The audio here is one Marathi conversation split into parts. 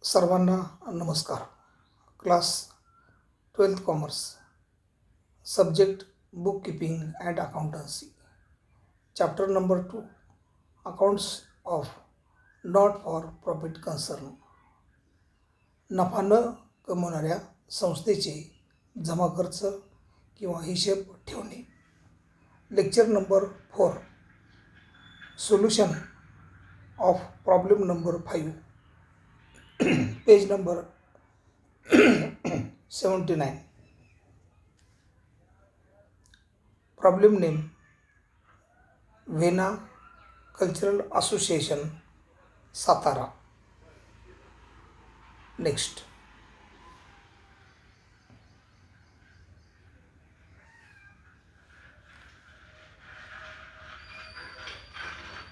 सर्वांना नमस्कार. Class 12th commerce, subject book keeping and accountancy, chapter number 2, accounts of not for profit concern. नफा न कमवणाऱ्या संस्थेचे जमा खर्च किंवा हिशेब ठेवणे. Lecture number 4, solution of problem number 5, page number 79. Problem name Vena cultural association, Satara. Next.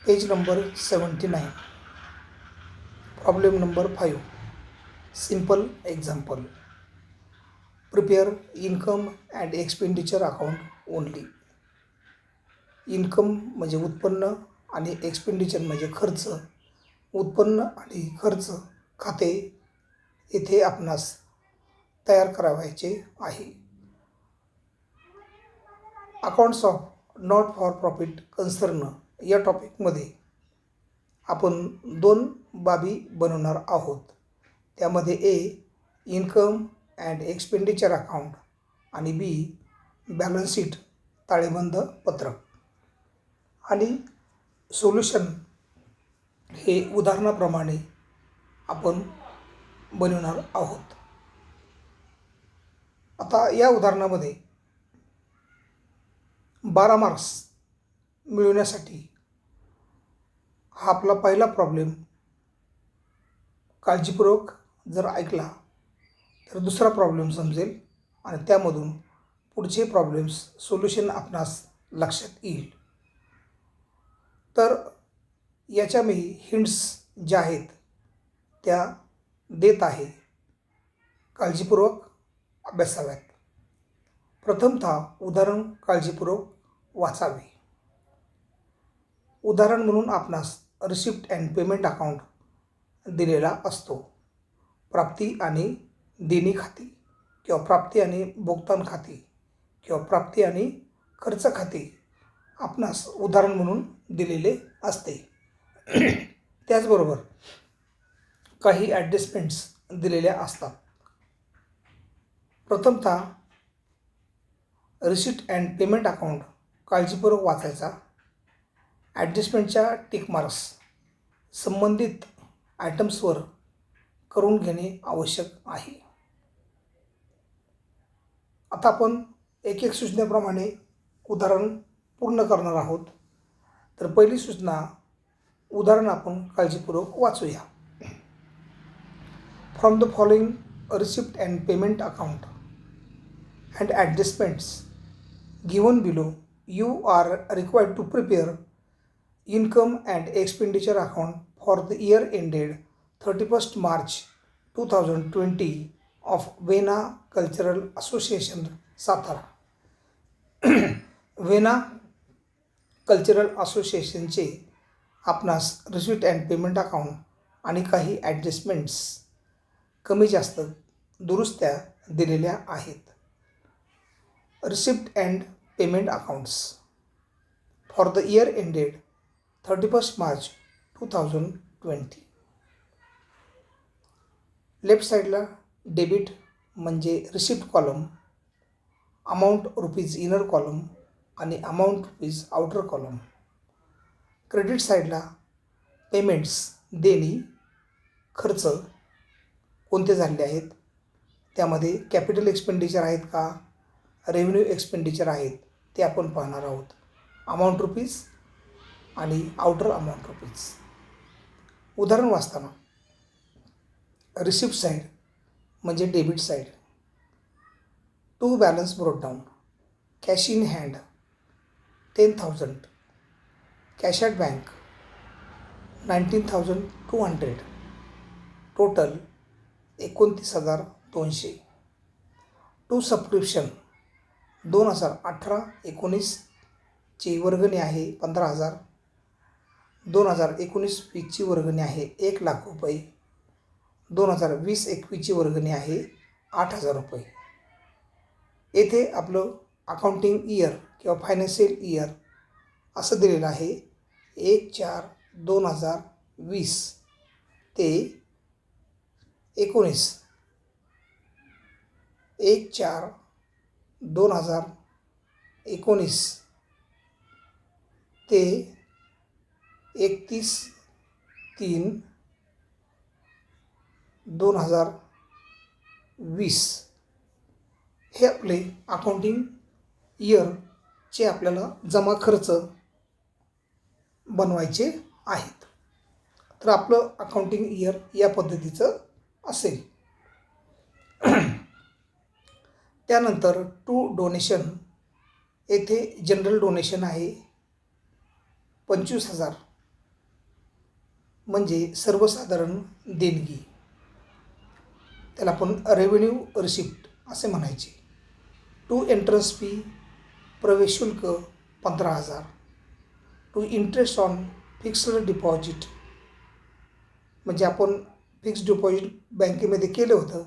Page number 79. Problem number 5, simple example. Prepare income and expenditure account only. Income म्हणजे उत्पन्न आणि एक्सपेंडिचर म्हणजे खर्च. उत्पन्न आणि खर्च खाते येथे आपणास तयार करावायचे आहे. Accounts of not for profit concern या टॉपिकमध्ये आपण 2 बाबी बनवणार आहोत. त्यामध्ये ए, इन्कम अँड एक्सपेंडिचर अकाउंट आणि बी, बॅलन्स शीट ताळेबंद पत्रक. आणि सोल्युशन हे उदाहरणाप्रमाणे आपण बनवणार आहोत. आता या उदाहरणामध्ये 12 मार्क्स मिळवण्यासाठी हा आपला पहिला प्रॉब्लेम काळजीपूर्वक जर ऐकला तर दुसरा प्रॉब्लेम समजेल आणि त्यामधून पुढचे प्रॉब्लेम्स सोल्युशन आपणास लक्षात येईल. तर याच्या मी हिंट्स ज्या आहेत त्या देत आहे, काळजीपूर्वक अभ्यासाव्यात. प्रथमतः उदाहरण काळजीपूर्वक वाचावे. उदाहरण म्हणून आपणास रिसिप्ट अँड पेमेंट अकाउंट दिलेला असतो. प्राप्ती आणि देणी खाती किंवा प्राप्ती आणि भुगतान खाती किंवा प्राप्ती आणि खर्च खाते आपणास उदाहरण म्हणून दिलेले असते. त्याचबरोबर काही ॲडजस्टमेंट्स दिलेल्या असतात. प्रथमतः रिसिप्ट अँड पेमेंट अकाउंट काळजीपूर्वक वाचायचा. ॲडजस्टमेंटच्या टिक मार्क्स संबंधित आयटम्सवर करून घेणे आवश्यक आहे. आता आपण एक एक सूचनेप्रमाणे उदाहरण पूर्ण करणार आहोत. तर पहिली सूचना, उदाहरण आपण काळजीपूर्वक वाचूया. From the following receipt and payment account and adjustments given below you are required to prepare income and expenditure account for the year ended 31st March 2020 of Vena Cultural Association, Satara. Vena cultural असोसिएशनचे आपणास रिसिप्ट अँड पेमेंट अकाउंट आणि काही ॲडजस्टमेंट्स कमी जास्त दुरुस्त्या दिलेल्या आहेत. Receipt and payment accounts for the year ended 31st March 2020. Left साईडला डेबिट म्हणजे receipt column, amount rupees inner column आणि amount rupees outer column. Credit साईडला पेमेंट्स, देणी, खर्च कोणते झालेले आहेत, त्यामध्ये कॅपिटल एक्सपेंडिचर आहेत का, रेव्हेन्यू एक्सपेंडिचर आहेत ते आपण पाहणार आहोत. अमाऊंट रुपीज आणि आउटर अमाऊंट रुपीज. उदाहरण वाचताना रिसिप्ट साईड म्हणजे debit side. To balance brought down. Cash in hand 10,000. Cash at bank 19,200. Total 29,200. To subscription 2018-19 ची वर्गणी आहे 15,000. 2019-20ची वर्गणी आहे 1,00,000 रुपये. 2020-21ची वर्गणी आहे 8,000 रुपये. येथे आपलं अकाउंटिंग इयर किंवा फायनान्शियल इयर असं दिलेलं आहे 1/4/2020 ते 19 1/4/2019 ते 31/3/2020 हे आपले अकाउंटिंग इयरचे आपल्याला जमा खर्च बनवायचे आहेत. तर आपलं अकाउंटिंग इयर या पद्धतीचं असेल. त्यानंतर टू डोनेशन येथे जनरल डोनेशन आहे 25,000 म्हणजे सर्वसाधारण देणगी, त्याला आपण रेव्हेन्यू रिसिप्ट असे म्हणायचे. टू एंट्रन्स फी प्रवेश शुल्क 15,000. To interest on fixed deposit म्हणजे आपण फिक्स्ड डिपॉझिट बँकेमध्ये केलं होतं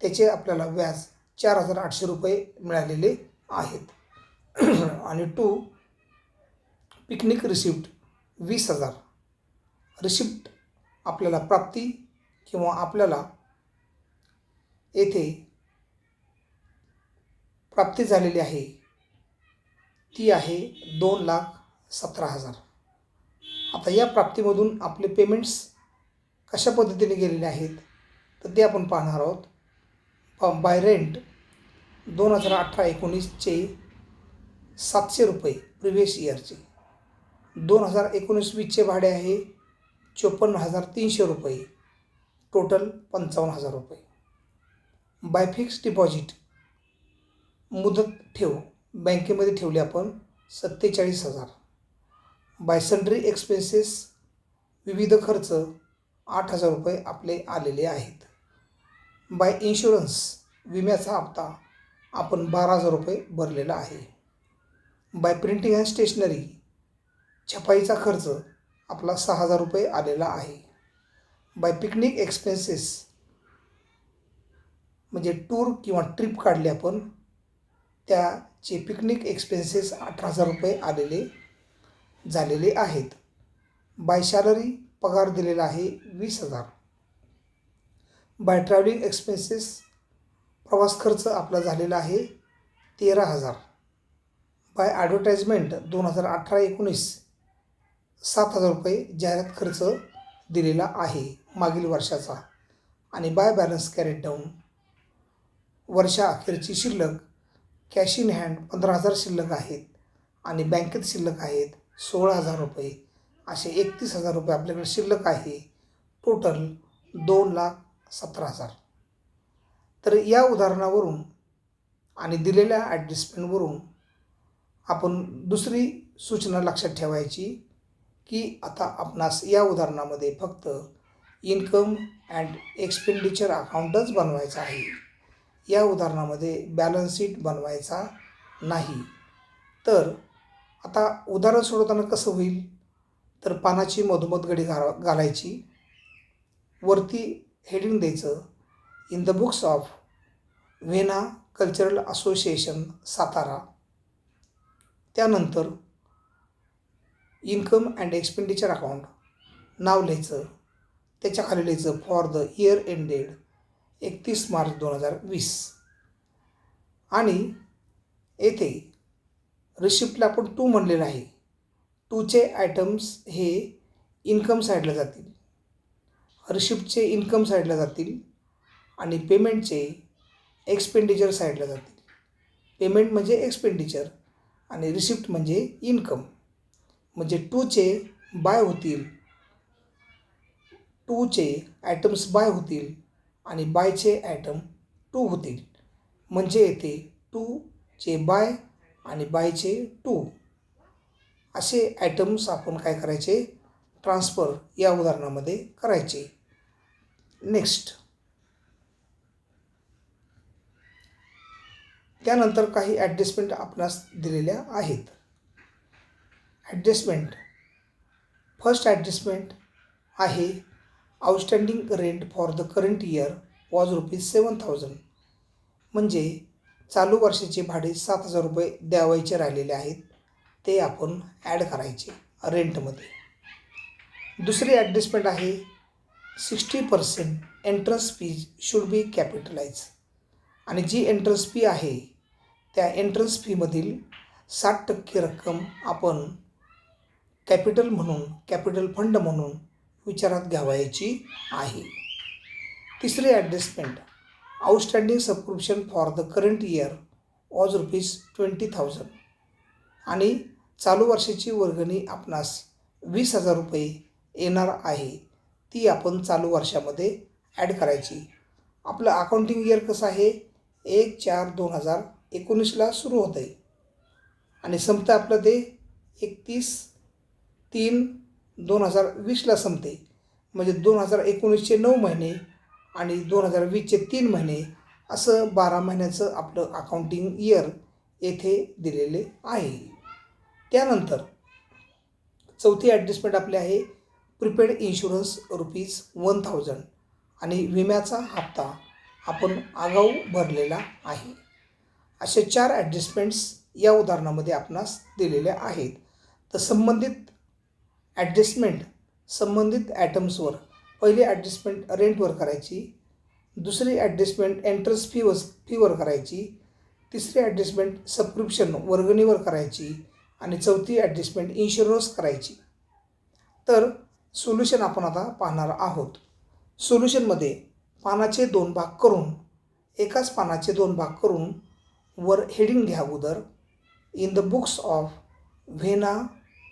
त्याचे आपल्याला व्याज 4,800 रुपये मिळालेले आहेत. आणि टू पिकनिक रिसिप्ट 20,000. रिसिप्ट आपल्याला प्राप्ती किंवा आपल्याला येथे प्राप्ती झालेली आहे ती आहे 2,17,000. आता या प्राप्तीमधून आपले पेमेंट्स कशा पद्धतीने गेलेले आहेत तर ते आपण पाहणार आहोत. बाय रेंट 2018-19चे 700 रुपये प्रिव्हियस इयरचे. 2019-20चे भाडे आहे 54,300 रुपये, टोटल 55,000 रुपये. बाय फिक्स्ड डिपॉझिट मुदत ठेव बँकेमध्ये ठेवले आपण 47,000. बाय सन्ड्री एक्सपेन्सेस विविध खर्च 8,000 रुपये आपले आलेले आहेत. बाय इन्शुरन्स विम्याचा हप्ता आपण 12,000 रुपये भरलेला आहे. बाय प्रिंटिंग अँड स्टेशनरी छपाईचा खर्च आपला 6,000 रुपये आलेला आहे. बाय पिकनिक एक्सपेन्सेस म्हणजे टूर किंवा ट्रिप काढली आपण त्याचे पिकनिक एक्सपेन्सेस 18,000 रुपये झालेले आहेत. बाय सॅलरी पगार दिलेला आहे 20,000. बाय ट्रॅव्हलिंग एक्सपेन्सेस प्रवास खर्च आपला झालेला आहे 13,000. बाय ॲडव्हर्टाइजमेंट 2018-19 7,000 रुपये जाहिरात खर्च दिलेला आहे मागील वर्षाचा. आणि बाय बॅलन्स कॅरेट डाऊन वर्षाअखेरची शिल्लक कॅश इन हँड 15,000 शिल्लक आहेत आणि बँकेत शिल्लक आहेत 16,000 रुपये. असे 31,000 रुपये आपल्याकडे शिल्लक आहे. टोटल 2,17,000. तर या उदाहरणावरून आणि दिलेल्या ॲडजस्टमेंटवरून आपण दुसरी सूचना लक्षात ठेवायची की आता आपणास या उदाहरणामध्ये फक्त इन्कम अँड एक्सपेंडिचर अकाउंटच बनवायचा आहे. या उदाहरणामध्ये बॅलन्स शीट बनवायचा नाही. तर आता उदाहरण सोडवताना कसं होईल तर पानाची मधोमध गडी घालायची, वरती हेडिंग द्यायचं in the books of Vena cultural association Satara. त्यानंतर इन्कम अँड एक्सपेंडिचर अकाउंट नाव लिहायचं, त्याच्याखाली लिहायचं for the year ended 31 March 2020. आणि येथे रिसिप्टला आपण 2 म्हणलेलं आहे. 2चे आयटम्स हे इन्कम साईडला जातील, रिसिप्टचे इन्कम साईडला जातील आणि पेमेंटचे एक्सपेंडिचर साईडला जातील. पेमेंट म्हणजे एक्सपेंडिचर आणि रिसिप्ट म्हणजे इन्कम. म्हणजे 2चे बाय होतील, 2चे आयटम्स बाय होतील आणि बायचे आयटम 2 होतील. म्हणजे येथे 2चे बाय आणि बायचे 2 असे आयटम्स आपण काय करायचे ट्रान्सफर या उदाहरणामध्ये करायचे. नेक्स्ट त्यानंतर काही ॲडजस्टमेंट आपणास दिलेल्या आहेत. ॲडजस्टमेंट फर्स्ट ॲडजस्टमेंट आहे outstanding rent for the current year was ₹7,000. म्हणजे चालू वर्षाचे भाडे ₹7,000 द्यावायचे राहिलेले आहेत, ते आपण ॲड करायचे रेंटमध्ये. दुसरी ॲडजस्टमेंट आहे 60% entrance fees should be capitalise. आणि जी एंट्रन्स फी आहे त्या एंट्रन्स फीमधील 60% रक्कम आपण कॅपिटल फंड म्हणून विचारात घ्यावयाची आहे. तिसरी adjustment outstanding subscription for the current year was ₹20,000. आणि चालू वर्षाची वर्गणी आपणास ₹20,000 येणार आहे, ती आपण चालू वर्षामध्ये ॲड करायची. आपलं अकाउंटिंग इयर कसं आहे, 1/4/2019ला सुरू होतं आहे आणि संपतं आपलं ते 31/3/2020ला संपते. म्हणजे 2019चे 9 महिने आणि 2020चे 3 महिने असं 12 महिन्याचं आपलं अकाउंटिंग इयर येथे दिलेले आहे. त्यानंतर चौथी ॲडजस्टमेंट आपली आहे प्रिपेड इन्शुरन्स ₹1,000. आणि विम्याचा हप्ता आपण आगाऊ भरलेला आहे. असे 4 ॲडजस्टमेंट्स या उदाहरणामध्ये आपणास दिलेल्या आहेत. तर संबंधित ॲटम्सवर पहिली ॲडजस्टमेंट रेंटवर करायची, दुसरी ॲडजस्टमेंट एंट्रन्स फीवर करायची, तिसरी ॲडजस्टमेंट सबस्क्रिप्शन वर्गणीवर करायची आणि चौथी ॲडजस्टमेंट इन्शुरन्स करायची. तर सोल्युशन आपण आता पाहणार आहोत. सोल्युशनमध्ये पानाचे 2 भाग करून एकाच पानाचे 2 भाग करून वर हेडिंग घ्या अगोदर, in the books of Vena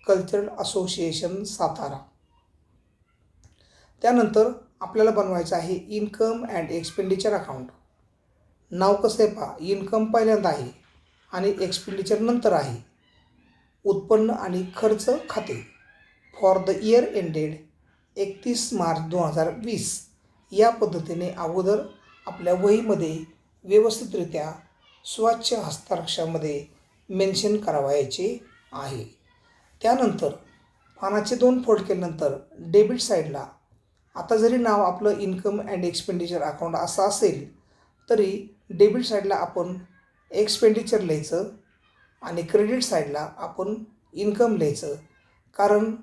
cultural association Satara. त्यानंतर आपल्याला बनवायचं आहे इन्कम अँड एक्सपेंडिचर अकाउंट. नाव कसं आहे पहा, इन्कम पहिल्यांदा आहे आणि एक्सपेंडिचर नंतर आहे. उत्पन्न आणि खर्च खाते for the year ended 31 March 2020 या पद्धतीने अगोदर आपल्या वहीमध्ये व्यवस्थितरित्या स्वच्छ हस्ताक्षरामध्ये मेन्शन करावायचे आहे. त्यानंतर पानाचे 2 फोल्ड केल्यानंतर डेबिट साईडला, आता जरी नाव आपलं इन्कम अँड एक्सपेंडिचर अकाउंट असं असेल तरी डेबिट साईडला आपण एक्सपेंडिचर लिहायचं आणि क्रेडिट साईडला आपण इन्कम लिहायचं. कारण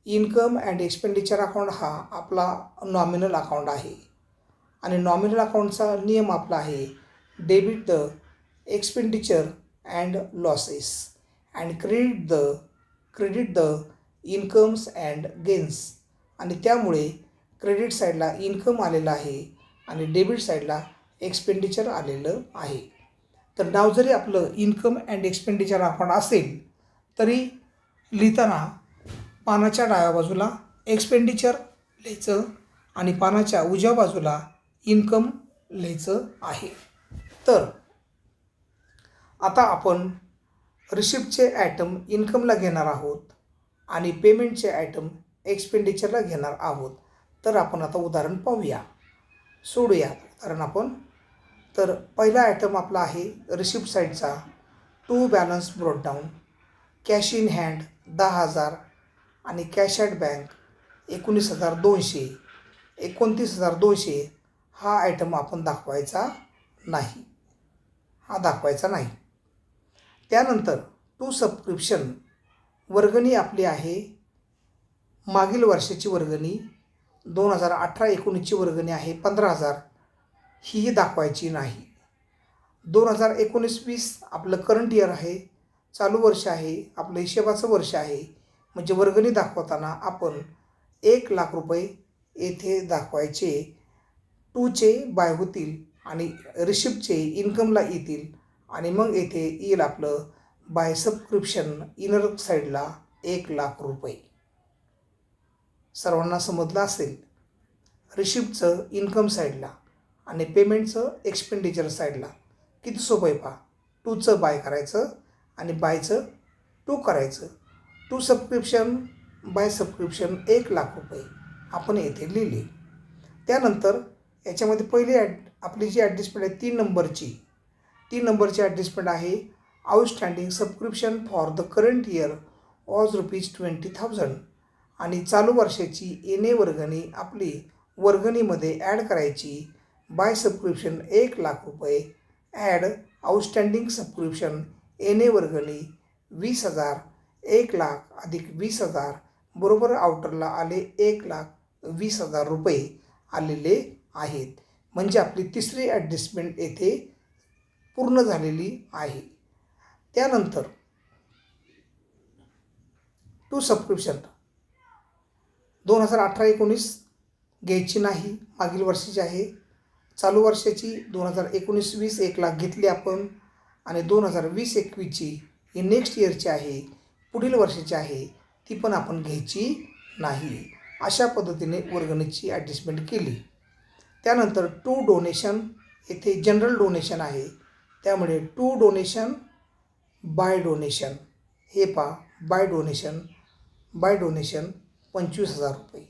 इन्कम अँड एक्सपेंडिचर अकाउंट हा आपला नॉमिनल अकाउंट आहे आणि नॉमिनल अकाउंटचा नियम आपला आहे debit the expenditure and losses and credit the incomes and gains. आणि त्यामुळे क्रेडिट साईडला इन्कम आलेलं आहे आणि डेबिट साईडला एक्सपेंडिचर आलेलं आहे. तर नाव जरी आपलं इन्कम अँड एक्सपेंडिचर अकाउंट असेल तरी लिहिताना पानाच्या डाव्या बाजूला एक्सपेंडिचर लिहायचं आणि पानाच्या उजव्या बाजूला इन्कम लिहायचं आहे. तर आता आपण रिसिप्टचे आयटम इन्कमला घेणार आहोत आणि पेमेंटचे आयटम एक्सपेंडिचरला घेणार आहोत. तर आपण आता उदाहरण पाहूया, सोडूया उदाहरण आपण. तर पहिला आयटम आपला आहे रिसिप्ट साईडचा, to balance brought down, cash in hand 10,000 आणि कॅश ॲट बँक 19,200, 29,200 हा आयटम आपण दाखवायचा नाही. त्यानंतर टू सबस्क्रिप्शन वर्गणी आपली आहे, मागील वर्षाची वर्गणी 2018-19ची वर्गणी आहे 15,000, ही दाखवायची नाही. 2019-20 आपलं करंट इयर आहे, चालू वर्ष आहे, आपलं हिशेबाचं वर्ष आहे. म्हणजे वर्गणी दाखवताना आपण 1,00,000 येथे दाखवायचे. टूचे बाय होतील आणि रिसिप्टचे इन्कमला येतील आणि मग येथे येईल आपलं बाय सबस्क्रिप्शन इनर साईडला 1,00,000. सर्वांना समजलं असेल. रिसिप्टचं इन्कम साईडला आणि पेमेंटचं एक्सपेंडिचर साईडला. किती सोपं आहे पहा. टूचं बाय करायचं आणि बायचं टू करायचं. टू सबस्क्रिप्शन बाय सबस्क्रिप्शन 1,00,000 आपण येथे लिहिले. त्यानंतर याच्यामध्ये पहिली आपली जी ॲडजस्टमेंट आहे 3 नंबरची ॲडजस्टमेंट आहे outstanding subscription for the current year was ₹20,000. आणि चालू वर्षाची येणे वर्गणी आपली वर्गणीमध्ये ॲड करायची. बाय सबस्क्रिप्शन 1,00,000 रुपये, ॲड आउटस्टँडिंग सबस्क्रिप्शन येणे वर्गणी 20,000, 1,00,000 अधिक 20,000 बरोबर आउटरला आले 1,20,000 रुपये आलेले आहेत. म्हणजे आपली तिसरी ॲडजस्टमेंट येथे पूर्ण झालेली आहे. त्यानंतर टू सबस्क्रिप्शन 2018-19 घ्यायची नाही, मागील वर्षाची आहे. चालू वर्षाची 2019-20 1,00,000 घेतली आपण आणि 2020-21ची ही नेक्स्ट इयरची आहे, पुढील वर्षाची आहे, ती पण आपण घ्यायची नाही. अशा पद्धतीने वर्गणीची ॲडजस्टमेंट केली. त्यानंतर टू डोनेशन, येथे जनरल डोनेशन आहे, त्यामुळे टू डोनेशन बाय डोनेशन, हे पहा बाय डोनेशन 25,000 रुपये.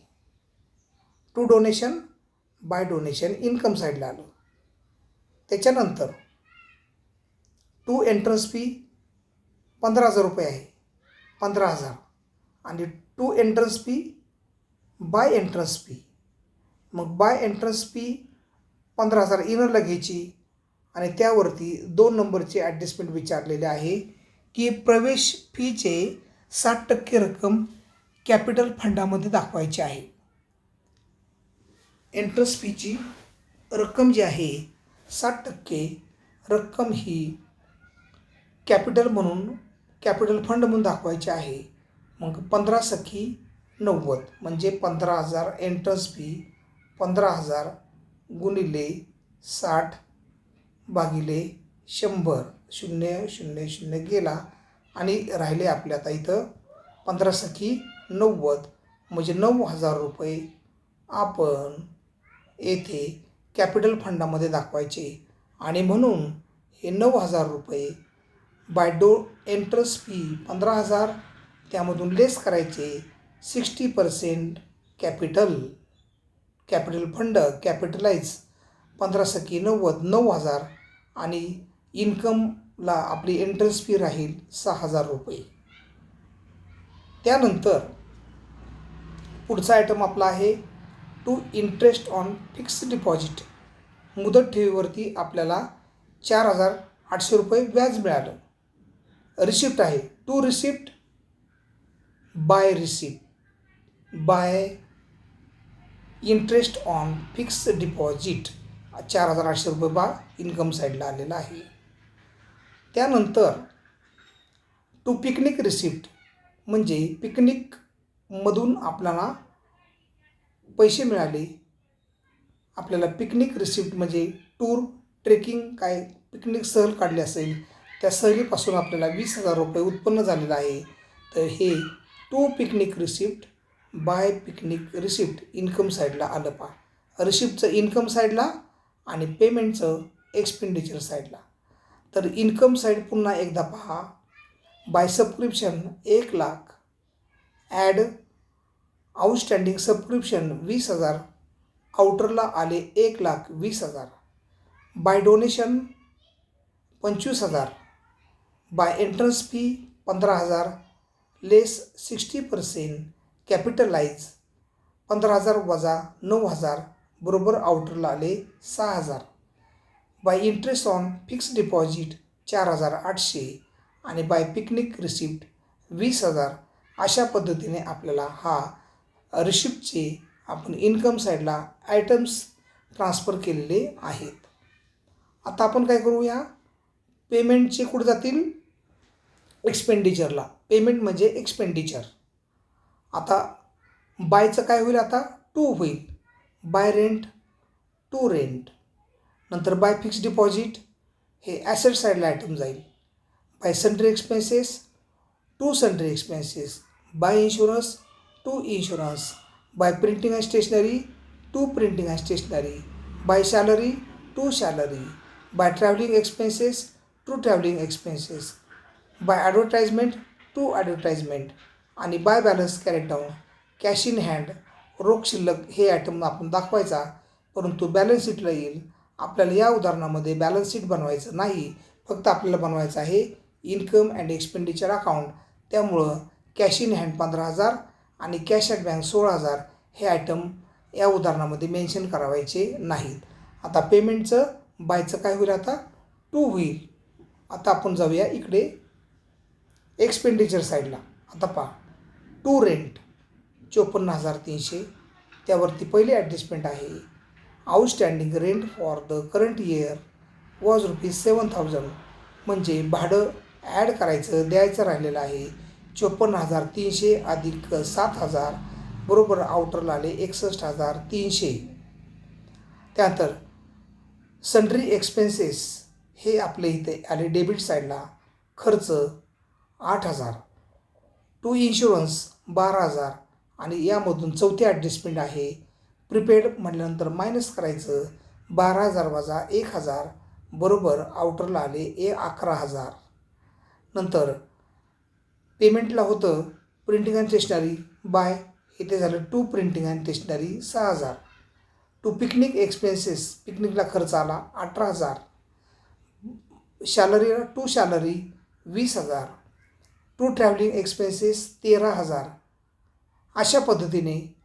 To donation by donation income साईडला आलं. त्याच्यानंतर टू एंट्रन्स फी 15,000 रुपये आहे, 15,000. आणि to entrance fee by entrance fee, मग बाय एंट्रन्स फी 15,000 इनरला घ्यायची. आणि त्यावरती 2 नंबरचे ॲडजस्टमेंट विचारलेले आहे की प्रवेश फीचे 60% रक्कम कॅपिटल फंडामध्ये दाखवायची आहे. एंट्रन्स फीची रक्कम जी आहे 60% रक्कम ही कॅपिटल फंड म्हणून दाखवायची आहे. मग 15 सखी 90, म्हणजे 15,000 एंट्रन्स फी, 15,000 गुणिले 60 भागिले 100, 0 0 0 गेला आणि राहिले आपल्या आता इथं 15 सखी 90, म्हणजे 9,000 रुपये आपण येथे कॅपिटल फंडामध्ये दाखवायचे. आणि म्हणून हे 9,000 रुपये बाय एंट्रन्स फी 15,000, त्यामधून लेस करायचे 60% कॅपिटल फंड कॅपिटलाइज 15 सखी 90, 9,000 आणि इन्कमला आपली एंट्रन्स फी राहील 6,000 रुपये. त्यानंतर पुढचा आयटम आपला आहे to interest on fixed deposit. मुदत ठेवीवरती आपल्याला 4,800 रुपये व्याज मिळालं. रिसिप्ट आहे to receipt by interest on fixed deposit 4,800 रुपये बा इन्कम साईडला आलेला आहे. त्यानंतर टू पिकनिक रिसिप्ट, म्हणजे पिकनिकमधून आपल्याला पैसे मिळाले. आपल्याला पिकनिक रिसिप्ट म्हणजे टूर ट्रेकिंग काय पिकनिक सहल काढली असेल, त्या सहलीपासून आपल्याला 20,000 रुपये उत्पन्न झालेलं आहे. तर हे to picnic receipt by picnic receipt income साईडला आलं. पहा रिसिप्टचं इन्कम साईडला आणि पेमेंटचं एक्सपेंडिचर साईडला. तर इन्कम साईड पुन्हा एकदा पहा. By subscription 1,00,000, add outstanding subscription 20,000, आउटरला आले 1,20,000. By donation 25,000, by entrance fee 15,000 less 60% capitalise 15,000 वजा 9,000 बरोबर आउटरला आले 6,000. By interest on fixed deposit 4,800 आणि बाय पिकनिक रिसिप्ट 20,000. अशा पद्धतीने आपल्याला हा रिसिप्टचे आपण इन्कम साईडला आयटम्स ट्रान्सफर केलेले आहेत. आता आपण काय करूया, पेमेंटचे कुठे जातील, एक्सपेंडिचरला. पेमेंट म्हणजे एक्सपेंडिचर. आता बायचं काय होईल, आता टू होईल. बाय रेंट टू रेंट, नंतर बाय फिक्स्ड डिपॉझिट हे ॲसेट साईडला आयटम जाईल. By sundry expenses to sundry expenses, by insurance to insurance, by printing and stationery to printing and stationery, by salary to salary, by travelling expenses to travelling expenses, by advertisement to advertisement आणि by balance carried down cash in hand रोख शिल्लक हे आयटम आपण दाखवायचा. परंतु बॅलन्स शीटला येईल. आपल्याला या उदाहरणामध्ये बॅलन्स शीट बनवायचं नाही, फक्त आपल्याला बनवायचं आहे इन्कम अँड एक्सपेंडिचर अकाउंट. त्यामुळं कॅश इन हँड 15,000 आणि कॅश ॲट बँक 16,000 हे आयटम या उदाहरणामध्ये मेन्शन करावायचे नाहीत. आता पेमेंटचं बायचं काय होईल, आता टू होईल. आता आपण जाऊया इकडे एक्सपेंडिचर साईडला. आता पहा, टू रेंट 54,300, त्यावरती पहिली ॲडजस्टमेंट आहे. Outstanding rent for the current year was ₹7,000, म्हणजे भाडं ॲड करायचं द्यायचं राहिलेलं आहे 54,300 अधिक 7,000 बरोबर आउटरला आले 61,300. त्यानंतर सन्ड्री एक्सपेन्सेस हे आपले इथे आले डेबिट साईडला. खर्च 8,000. टू इन्शुरन्स 12,000 आणि यामधून चौथी ॲडजस्टमेंट आहे. प्रिपेड म्हटल्यानंतर मायनस करायचं 12,000 वजा 1,000 बरोबर आउटरला आले 11,000. नंतर पेमेंटला होतं प्रिंटिंग अँड स्टेशनरी बाय, इथे झालं to printing and stationery 6,000. To picnic expenses पिकनिकला खर्च आला 18,000. To salary 20,000. To travelling expenses 13,000. अशा पद्धतीने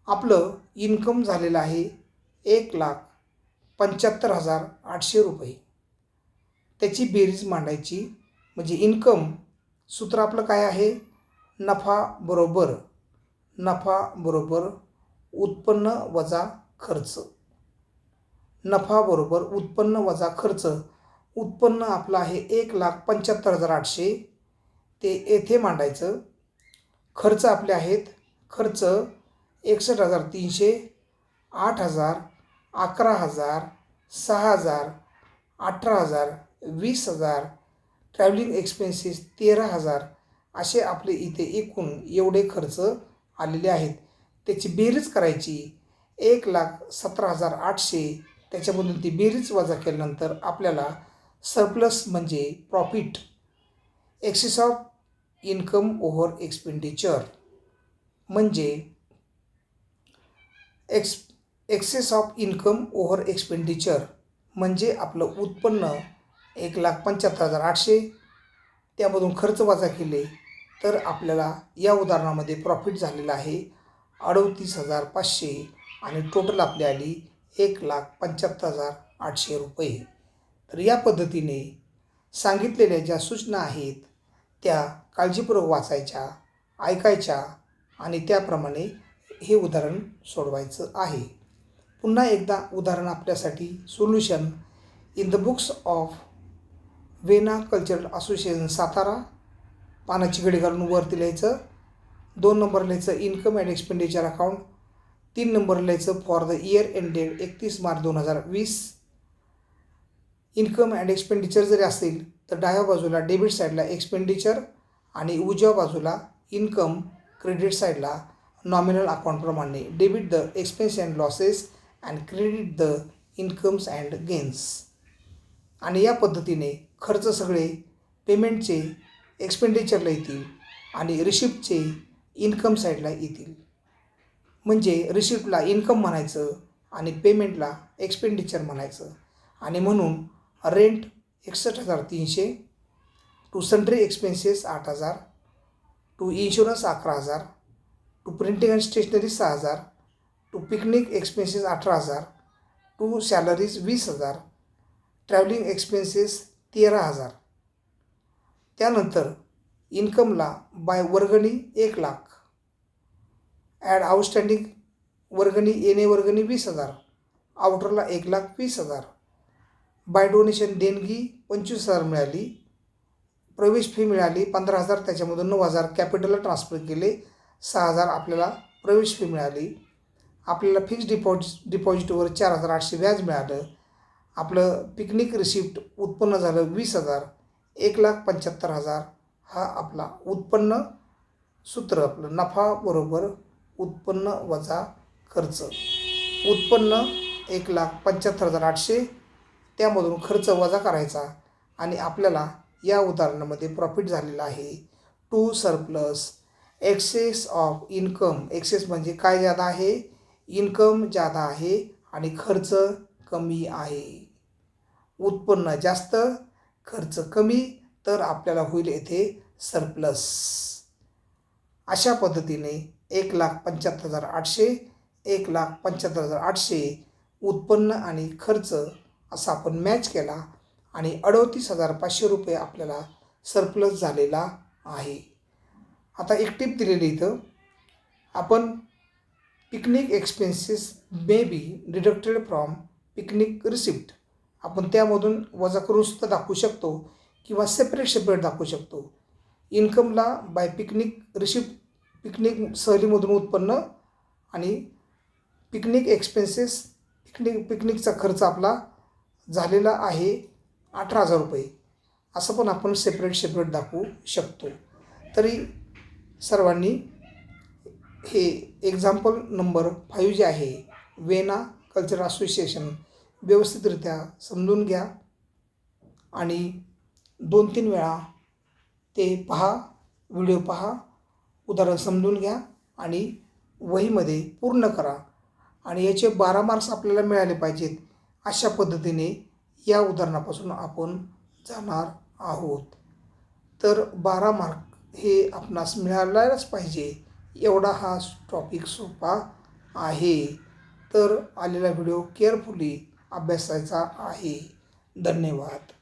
आपलं इन्कम झालेलं आहे 1,75,800 रुपये. त्याची बेरीज मांडायची, म्हणजे इन्कम सूत्र आपलं काय आहे, नफा बरोबर उत्पन्न वजा खर्च. नफा बरोबर उत्पन्न वजा खर्च. उत्पन्न आपलं आहे 1,75,800, ते येथे मांडायचं. खर्च आपले आहेत, खर्च 61,300, 8,000, 11,000, 6,000, 18,000, 20,000, ट्रॅव्हलिंग एक्सपेन्सेस 13,000. असे आपले इथे एकूण एवढे खर्च आलेले आहेत. त्याची बेरीज करायची 1,17,800. त्याच्यामधून ती बेरीज वजा केल्यानंतर आपल्याला सरप्लस म्हणजे profit, excess of income over expenditure, म्हणजे excess of income over expenditure म्हणजे आपलं उत्पन्न 1,75,800, त्यामधून खर्च वजा केले तर आपल्याला या उदाहरणामध्ये प्रॉफिट झालेला आहे 38,500 आणि टोटल आपली आली 1,75,800 रुपये. तर या पद्धतीने सांगितलेल्या ज्या सूचना आहेत त्या काळजीपूर्वक वाचायच्या, ऐकायच्या आणि त्याप्रमाणे हे उदाहरण सोडवायचं आहे. पुन्हा एकदा उदाहरण आपल्यासाठी solution in the books of Vena cultural association Satara. पानाची घडी घालून वरती लिहायचं. 2 नंबर लिहायचं इन्कम अँड एक्सपेंडिचर अकाउंट. 3 नंबर लिहायचं for the year ended 31 March 2020. Income and expenditure जरी असेल तर डाव्या बाजूला डेबिट साईडला एक्सपेंडिचर आणि उजव्या बाजूला इन्कम, क्रेडिट साईडला नॉमिनल अकाउंटप्रमाणे debit the expense and losses and credit the incomes and gains. आणि या पद्धतीने खर्च सगळे पेमेंटचे एक्सपेंडिचरला येतील आणि रिसिप्टचे इन्कम साईडला येतील. म्हणजे रिसिप्टला इन्कम म्हणायचं आणि पेमेंटला एक्सपेंडिचर म्हणायचं. आणि म्हणून rent 61,300, to sundry expenses 8,000, to insurance 11,000, to printing and stationery 6,000, to picnic expenses 18,000, to salaries 20,000, travelling expenses 13,000. त्यानंतर इन्कमला बाय वर्गणी 1,00,000, ॲड आउटस्टँडिंग वर्गणी येणे वर्गणी 20,000, आउटरला 1,20,000. बाय डोनेशन देणगी 25,000 मिळाली. प्रवेश फी मिळाली 15,000, त्याच्यामधून 9,000 कॅपिटलला ट्रान्सफर केले. 6,000 आपल्याला प्रवेश फी मिळाली. आपल्याला फिक्स डिपॉझिटवर 4,800 व्याज मिळालं. आपलं पिकनिक रिसिप्ट उत्पन्न झालं 20,000. 1,75,000 हा आपला उत्पन्न सूत्र. आपलं नफा बरोबर उत्पन्न वजा खर्च. उत्पन्न 1,75,800, त्यामधून खर्च वजा करायचा आणि आपल्याला या उदाहरणामध्ये प्रॉफिट झालेला आहे to surplus excess of income. Excess म्हणजे काय जादा आहे, इन्कम जादा आहे आणि खर्च कमी आहे. उत्पन्न जास्त, खर्च कमी, तर आपल्याला होईल येथे सरप्लस. अशा पद्धतीने 1,75,800, 1,75,800 उत्पन्न आणि खर्च असा आपण मॅच केला आणि 38,500 रुपये आपल्याला सरप्लस झालेला आहे. आता एक टिप दिलेली इथं, आपण picnic expenses may be deducted from picnic receipt, आपण त्यामधून वजा करून सुद्धा दाखवू शकतो किंवा सेपरेट दाखवू शकतो. इन्कमला बाय पिकनिक रिसिप्ट, पिकनिक सहलीमधून उत्पन्न आणि पिकनिक एक्सपेन्सेस, पिकनिकचा खर्च आपला झालेला आहे 18,000 रुपये, असं पण आपण सेपरेट दाखवू शकतो. तरी सर्वांनी हे एक्झाम्पल नंबर 5 जे आहे वेना कल्चरल असोसिएशन व्यवस्थितरित्या समजून घ्या आणि 2-3 वेळा ते पहा, व्हिडिओ पहा, उदाहरण समजून घ्या आणि वहीमध्ये पूर्ण करा आणि याचे 12 मार्क्स आपल्याला मिळाले पाहिजेत. अशा पद्धतीने या उदाहरणापासून आपण जाणार आहोत. तर 12 मार्क हे आपणास मिळायलाच पाहिजे एवढा हा टॉपिक सोपा आहे. तर आलेला व्हिडिओ केअरफुली अभ्यासायचा आहे. धन्यवाद.